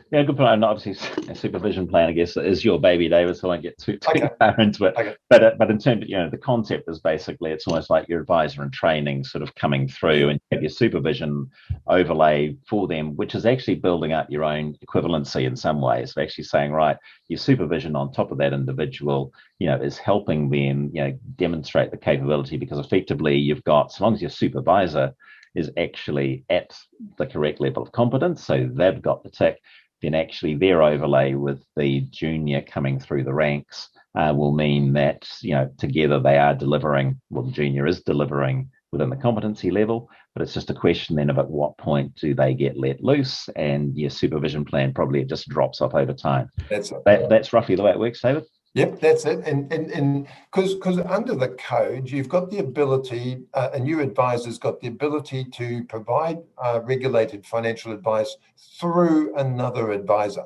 Yeah, good point. And obviously, a supervision plan, I guess, is your baby, David, so I won't get too far into it.
Okay.
But in terms of, the concept is basically it's almost like your advisor and training sort of coming through, and you have your supervision overlay for them, which is actually building up your own equivalency in some ways. So actually saying, right, your supervision on top of that individual, is helping them, demonstrate the capability, because effectively you've got, so long as your supervisor is actually at the correct level of competence, so they've got the tick, then actually their overlay with the junior coming through the ranks will mean that, together they are delivering, well, the junior is delivering within the competency level, but it's just a question then of at what point do they get let loose, and your supervision plan probably it just drops off over time. That's roughly the way it works, David.
Yep, that's it. And because under the code, you've got the ability, a new advisor's got the ability to provide regulated financial advice through another advisor.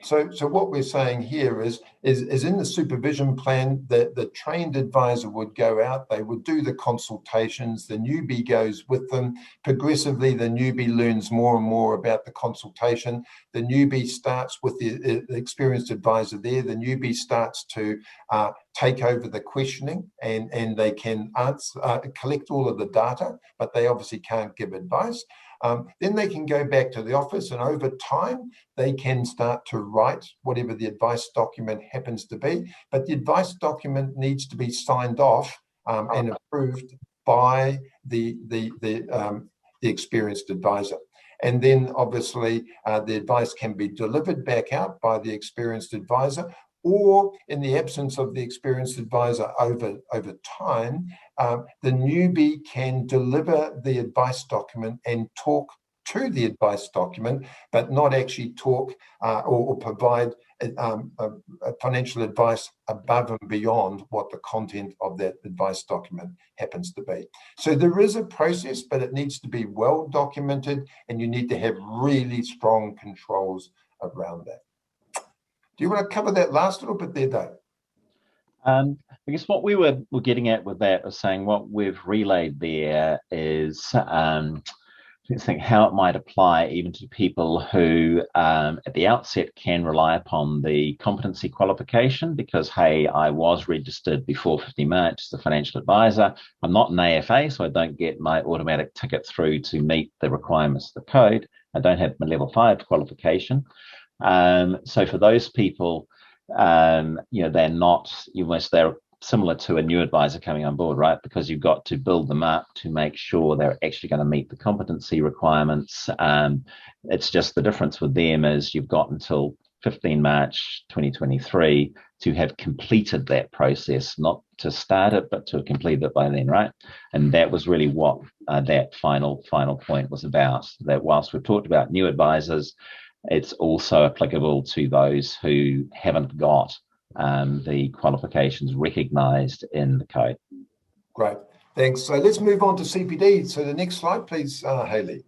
So what we're saying here is in the supervision plan that the trained advisor would go out, they would do the consultations, the newbie goes with them. Progressively, the newbie learns more and more about the consultation. The newbie starts with the experienced advisor there. The newbie starts to take over the questioning, and they can collect all of the data, but they obviously can't give advice. Then they can go back to the office, and over time, they can start to write whatever the advice document happens to be. But the advice document needs to be signed off and approved by the experienced advisor. And then obviously the advice can be delivered back out by the experienced advisor, or in the absence of the experienced advisor over time, the newbie can deliver the advice document and talk to the advice document, but not actually talk or provide financial advice above and beyond what the content of that advice document happens to be. So there is a process, but it needs to be well documented, and you need to have really strong controls around that. Do you want to cover that last little bit there, Dave?
I guess what we were getting at with that is saying what we've relayed there is let's think how it might apply even to people who at the outset can rely upon the competency qualification because, hey, I was registered before 50 March as a financial advisor. I'm not an AFA, so I don't get my automatic ticket through to meet the requirements of the code. I don't have my level 5 qualification. So for those people, they're similar to a new advisor coming on board, right? Because you've got to build them up to make sure they're actually going to meet the competency requirements. It's just the difference with them is you've got until 15 March 2023 to have completed that process, not to start it, but to complete it by then, right? And that was really what that final point was about, that whilst we've talked about new advisors, it's also applicable to those who haven't got the qualifications recognised in the code.
Great, thanks. So let's move on to CPD. So the next slide, please, Hayley.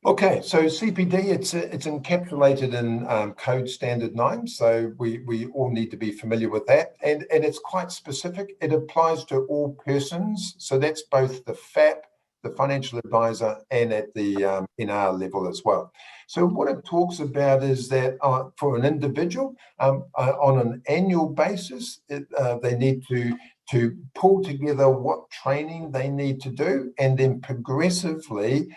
Okay, so CPD, it's encapsulated in Code Standard 9, so we all need to be familiar with that, and it's quite specific. It applies to all persons, so that's both the FAP, the financial advisor, and at the NR level as well. So what it talks about is that for an individual, on an annual basis, they need to pull together what training they need to do, and then progressively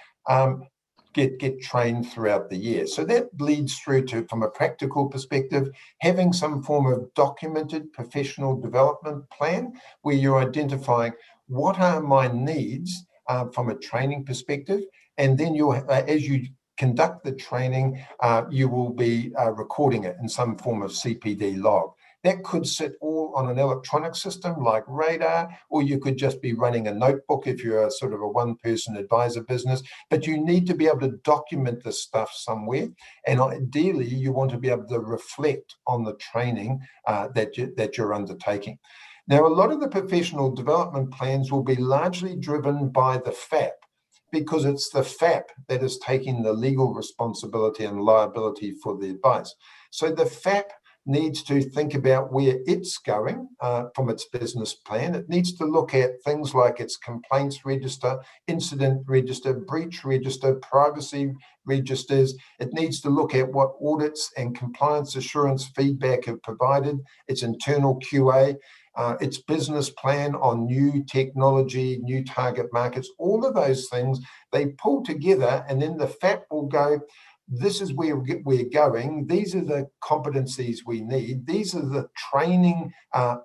get trained throughout the year. So that leads through to, from a practical perspective, having some form of documented professional development plan where you're identifying what are my needs from a training perspective, and then as you conduct the training, you will be recording it in some form of CPD log. That could sit all on an electronic system like Radar, or you could just be running a notebook if you're a sort of a one-person advisor business. But you need to be able to document this stuff somewhere, and ideally, you want to be able to reflect on the training that you're undertaking. Now, a lot of the professional development plans will be largely driven by the FAP, because it's the FAP that is taking the legal responsibility and liability for the advice. So the FAP needs to think about where it's going from its business plan. It needs to look at things like its complaints register, incident register, breach register, privacy registers. It needs to look at what audits and compliance assurance feedback have provided, its internal QA, its business plan on new technology, new target markets. All of those things, they pull together, and then the FAP will go, this is where we're going. These are the competencies we need. These are the training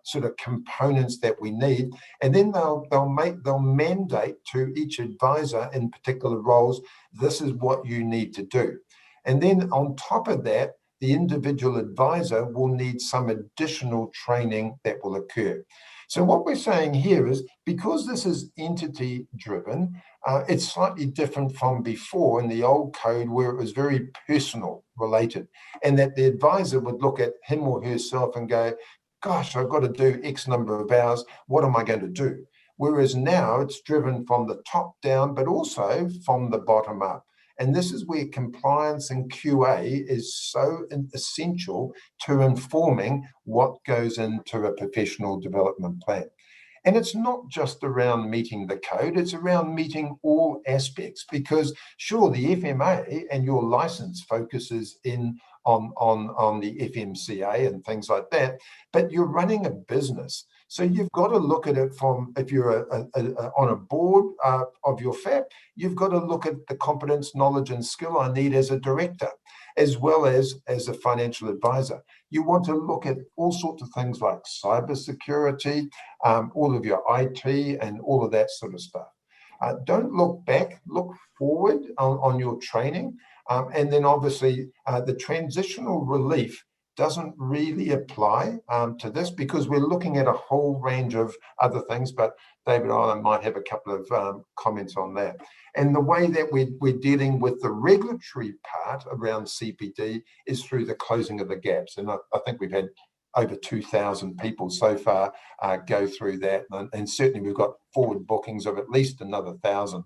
sort of components that we need. And then they'll mandate to each advisor in particular roles, this is what you need to do. And then on top of that, the individual advisor will need some additional training that will occur. So what we're saying here is, because this is entity driven, it's slightly different from before in the old code where it was very personal related, and that the advisor would look at him or herself and go, gosh, I've got to do X number of hours. What am I going to do? Whereas now it's driven from the top down, but also from the bottom up. And this is where compliance and QA is so essential to informing what goes into a professional development plan. And it's not just around meeting the code, it's around meeting all aspects, because sure, the FMA and your license focuses in on the FMCA and things like that, but you're running a business. So you've got to look at it from, if you're on a board of your FAP, you've got to look at the competence, knowledge and skill I need as a director, as well as a financial advisor. You want to look at all sorts of things like cybersecurity, all of your IT and all of that sort of stuff. Don't look back, look forward on your training. And then obviously the transitional relief doesn't really apply to this, because we're looking at a whole range of other things, but David Ireland might have a couple of comments on that. And the way that we're dealing with the regulatory part around CPD is through the closing of the gaps. And I think we've had over 2,000 people so far go through that. And certainly we've got forward bookings of at least another 1,000.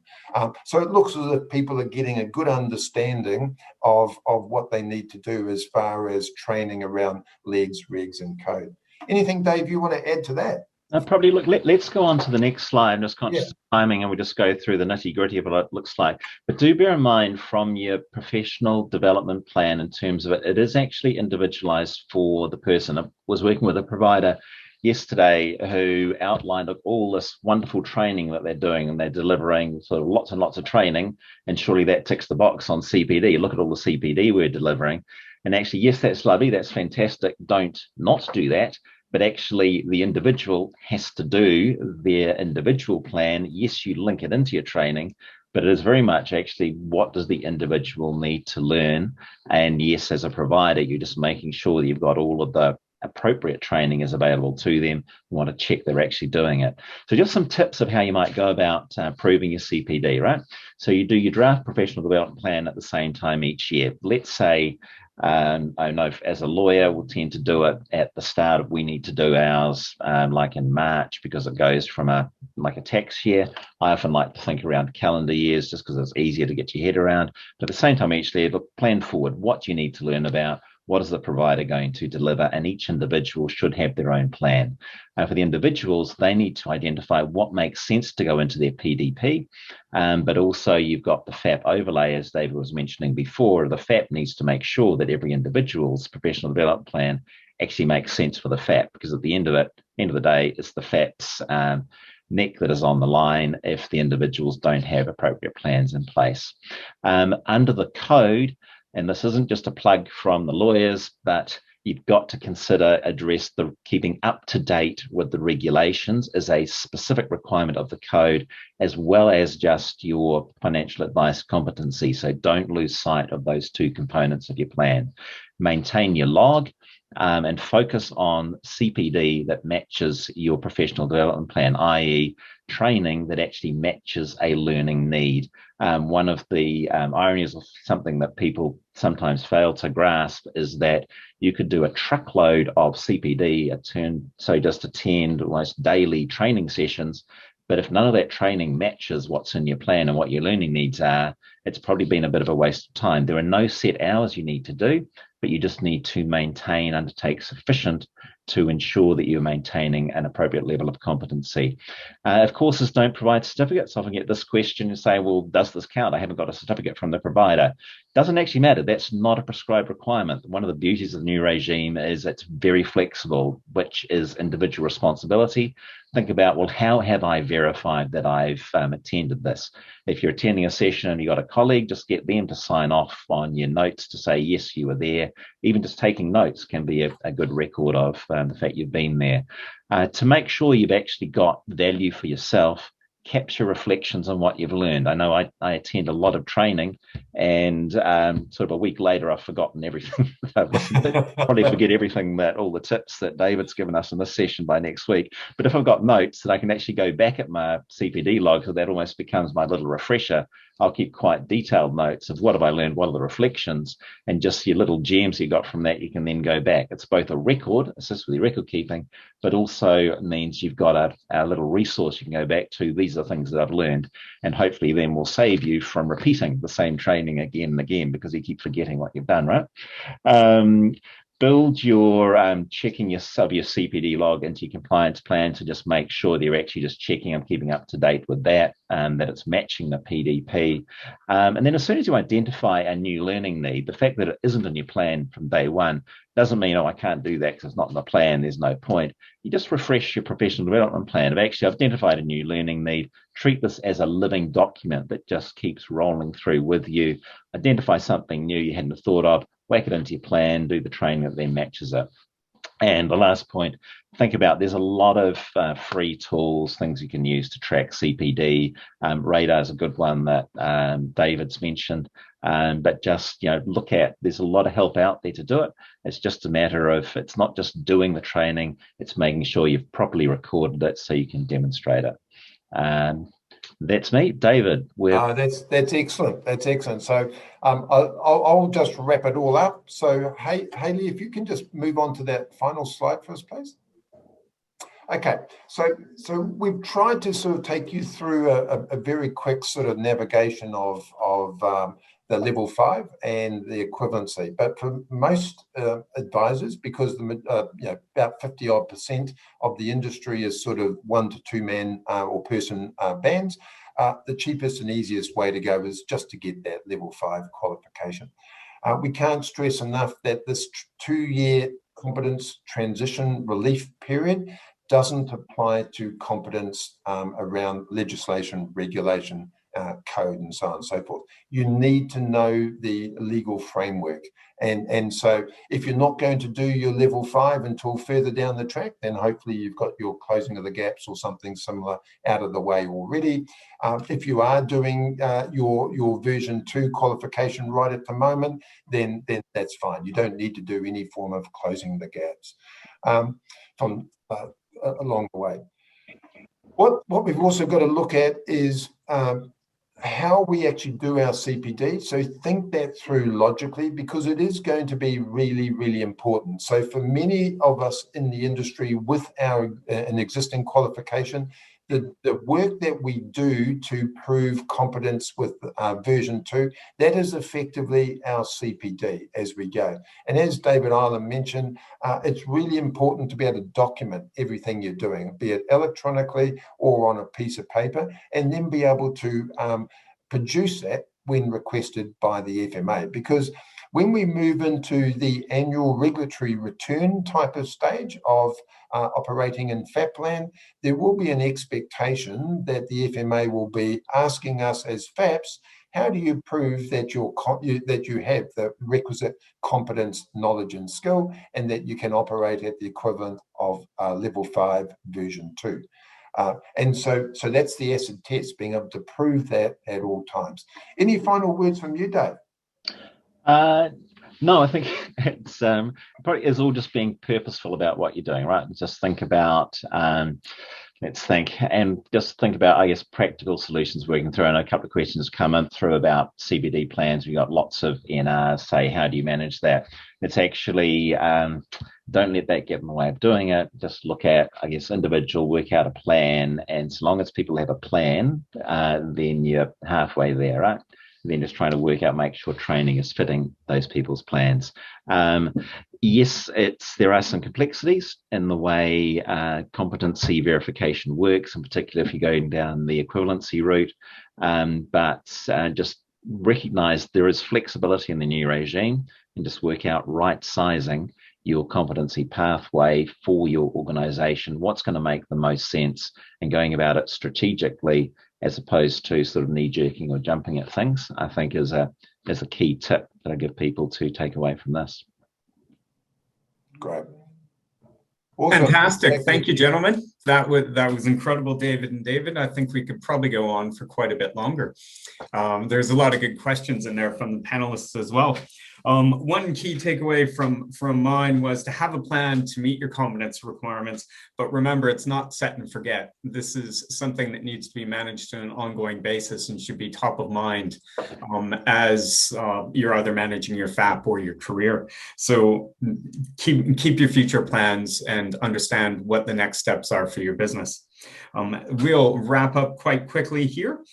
So it looks as if people are getting a good understanding of what they need to do as far as training around legs, regs and code. Anything, Dave, you want to add to that?
Probably, look, let's go on to the next slide. I'm just conscious of timing, and we'll just go through the nitty-gritty of what it looks like. But do bear in mind, from your professional development plan, in terms of it, it is actually individualized for the person. I was working with a provider yesterday who outlined all this wonderful training that they're doing, and they're delivering sort of lots and lots of training, and surely that ticks the box on CPD. Look at all the CPD we're delivering. And actually, yes, that's lovely, that's fantastic. Don't not do that. But actually the individual has to do their individual plan. Yes, you link it into your training, but it is very much actually, what does the individual need to learn? And yes, as a provider, you're just making sure that you've got all of the appropriate training is available to them. You want to check they're actually doing it. So just some tips of how you might go about proving your CPD, right? So you do your draft professional development plan at the same time each year. Let's say, I know as a lawyer, we'll tend to do it at the start of, we need to do ours like in March, because it goes from a tax year. I often like to think around calendar years, just because it's easier to get your head around. But at the same time each year, look, plan forward what you need to learn about, what is the provider going to deliver, and each individual should have their own plan. For the individuals, they need to identify what makes sense to go into their PDP, but also you've got the FAP overlay, as David was mentioning before. The FAP needs to make sure that every individual's professional development plan actually makes sense for the FAP, because at the end of the day, it's the FAP's neck that is on the line if the individuals don't have appropriate plans in place. Under the code, and this isn't just a plug from the lawyers, but you've got to address the keeping up to date with the regulations as a specific requirement of the code, as well as just your financial advice competency. So don't lose sight of those two components of your plan. Maintain your log and focus on CPD that matches your professional development plan, i.e. training that actually matches a learning need. One of the ironies of something that people sometimes fail to grasp is that you could do a truckload of CPD, just attend almost daily training sessions, but if none of that training matches what's in your plan and what your learning needs are, it's probably been a bit of a waste of time. There are no set hours you need to do, but you just need to undertake sufficient to ensure that you're maintaining an appropriate level of competency. If courses don't provide certificates, I often get this question and say, well, does this count? I haven't got a certificate from the provider. Doesn't actually matter. That's not a prescribed requirement. One of the beauties of the new regime is it's very flexible, which is individual responsibility. Think about, well, how have I verified that I've attended this? If you're attending a session and you've got a colleague, just get them to sign off on your notes to say, yes, you were there. Even just taking notes can be a good record of the fact you've been there. To make sure you've actually got value for yourself, capture reflections on what you've learned. I know I attend a lot of training, and sort of a week later I've forgotten everything that I've listened to. Probably forget everything, all the tips that David's given us in this session by next week. But if I've got notes that I can actually go back at my CPD log, so that almost becomes my little refresher, I'll keep quite detailed notes of what have I learned, what are the reflections, and just your little gems you got from that, you can then go back. It's both a record, assists with your record keeping, but also means you've got a little resource you can go back to. These are things that I've learned, and hopefully then will save you from repeating the same training again and again because you keep forgetting what you've done, right? Build your checking your CPD log into your compliance plan to just make sure that you're actually just checking and keeping up to date with that, that it's matching the PDP. And then as soon as you identify a new learning need, the fact that it isn't in your plan from day one doesn't mean, oh, I can't do that because it's not in the plan, there's no point. You just refresh your professional development plan of actually identified a new learning need, treat this as a living document that just keeps rolling through with you, identify something new you hadn't thought of, whack it into your plan, do the training that then matches it. And the last point, think about, there's a lot of free tools, things you can use to track CPD. Radar is a good one that David's mentioned. But just, look at, there's a lot of help out there to do it. It's just a matter of, it's not just doing the training, it's making sure you've properly recorded it so you can demonstrate it. That's me, David.
That's excellent. That's excellent. So I'll just wrap it all up. So Hayley, if you can just move on to that final slide for us, please. Okay, so we've tried to sort of take you through a very quick sort of navigation of the level 5 and the equivalency. But for most advisors, because about 50% of the industry is sort of 1 to 2 man or person bands, the cheapest and easiest way to go is just to get that level 5 qualification. We can't stress enough that this 2-year competence transition relief period doesn't apply to competence around legislation, regulation, code, and so on and so forth. You need to know the legal framework. And so if you're not going to do your level 5 until further down the track, then hopefully you've got your closing of the gaps or something similar out of the way already. If you are doing your version 2 qualification right at the moment, then that's fine. You don't need to do any form of closing the gaps along the way. What we've also got to look at is how we actually do our CPD. So think that through logically, because it is going to be really, really important. So for many of us in the industry with an existing qualification, the work that we do to prove competence with version 2, that is effectively our CPD as we go. And as David Ireland mentioned, it's really important to be able to document everything you're doing, be it electronically or on a piece of paper, and then be able to produce that when requested by the FMA. Because When we move into the annual regulatory return type of stage of operating in FAPland, there will be an expectation that the FMA will be asking us as FAPs, how do you prove that you have the requisite competence, knowledge and skill, and that you can operate at the equivalent of level 5 version 2? And so that's the acid test, being able to prove that at all times. Any final words from you, Dave?
No, I think it's probably is all just being purposeful about what you're doing, right? Just think about, let's think, and just think about, I guess, practical solutions working through. And a couple of questions come in through about CBD plans. We've got lots of NRs say, how do you manage that? It's actually, don't let that get in the way of doing it. Just look at, I guess, individual, work out a plan. And so long as people have a plan, then you're halfway there, right? Then just trying to work out, make sure training is fitting those people's plans. Yes, there are some complexities in the way competency verification works, in particular if you're going down the equivalency route, but just recognize there is flexibility in the new regime, and just work out right sizing your competency pathway for your organization, what's going to make the most sense, and going about it strategically as opposed to sort of knee-jerking or jumping at things, I think is a key tip that I give people to take away from this.
Great. Awesome.
Fantastic. Thank you, gentlemen. That was incredible, David and David. I think we could probably go on for quite a bit longer. There's a lot of good questions in there from the panelists as well. One key takeaway from mine was to have a plan to meet your competence requirements, but remember, it's not set and forget. This is something that needs to be managed on an ongoing basis and should be top of mind as you're either managing your FAP or your career. So keep your future plans and understand what the next steps are for your business. We'll wrap up quite quickly here.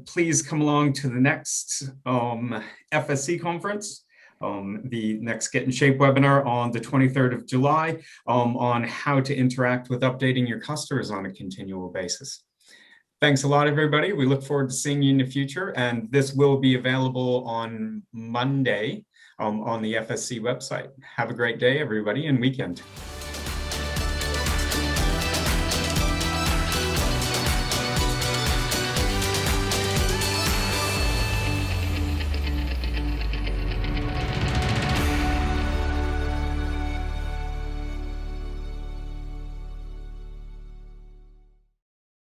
Please come along to the next FSC conference, the next Get in Shape webinar on the 23rd of July on how to interact with updating your customers on a continual basis. Thanks a lot, everybody. We look forward to seeing you in the future, and this will be available on Monday on the FSC website. Have a great day, everybody, and weekend.